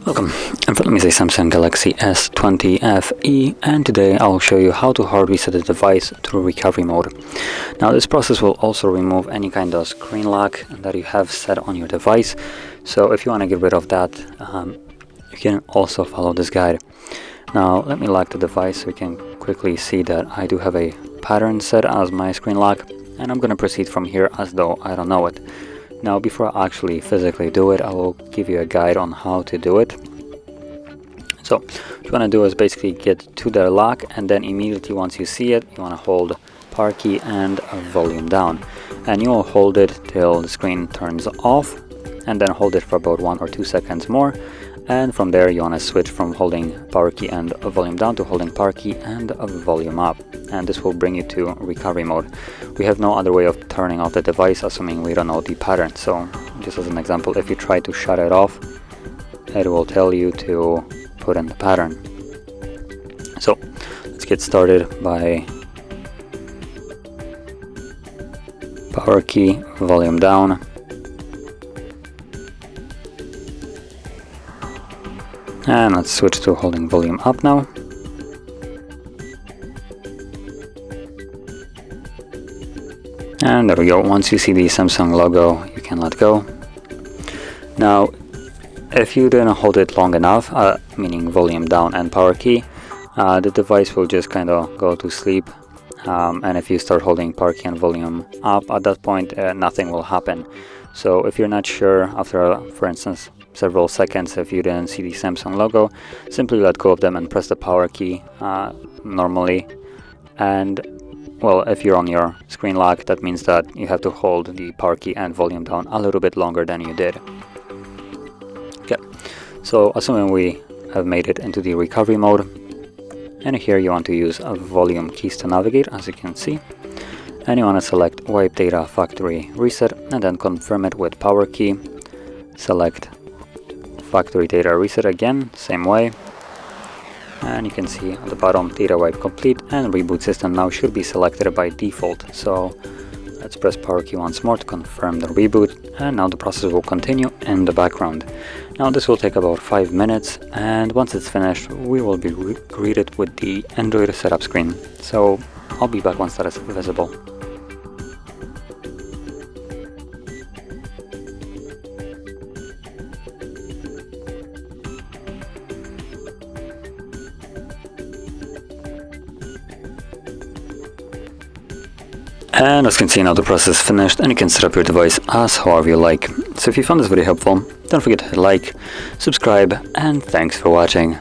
Welcome, in front of me is a Samsung Galaxy S20 FE, and today I'll show you how to hard reset the device through recovery mode. Now this process will also remove any kind of screen lock that you have set on your device, so if you want to get rid of that, you can also follow this guide. Now let me lock the device so you can quickly see that I do have a pattern set as my screen lock, and I'm going to proceed from here as though I don't know it. Now before I actually physically do it, I will give you a guide on how to do it. So what you want to do is basically get to the lock, and then immediately once you see it, you want to hold power key and volume down, and you will hold it till the screen turns off, and then hold it for about 1 or 2 seconds more, and from there you want to switch from holding power key and volume down to holding power key and volume up, and this will bring you to recovery mode. We have no other way of turning off the device, assuming we don't know the pattern. So just as an example, if you try to shut it off, it will tell you to put in the pattern. So let's get started by power key, volume down, and let's switch to holding volume up now. And there we go. Once you see the Samsung logo, you can let go. Now if you didn't hold it long enough, meaning volume down and power key, the device will just kind of go to sleep, and if you start holding power key and volume up at that point, nothing will happen. So if you're not sure after, for instance, several seconds, if you didn't see the Samsung logo, simply let go of them and press the power key normally. And well, if you're on your screen lock, that means that you have to hold the power key and volume down a little bit longer than you did. Okay, so assuming we have made it into the recovery mode, and here you want to use volume keys to navigate, as you can see, and you want to select wipe data factory reset, and then confirm it with power key. Select factory data reset again, same way, and you can see at the bottom data wipe complete, and reboot system now should be selected by default. So let's press power key once more to confirm the reboot, and now the process will continue in the background. Now this will take about 5 minutes, and once it's finished we will be greeted with the Android setup screen. So I'll be back once that is visible. And as you can see, now the process is finished, and you can set up your device as however you like. So if you found this video helpful, don't forget to hit like, subscribe, and thanks for watching.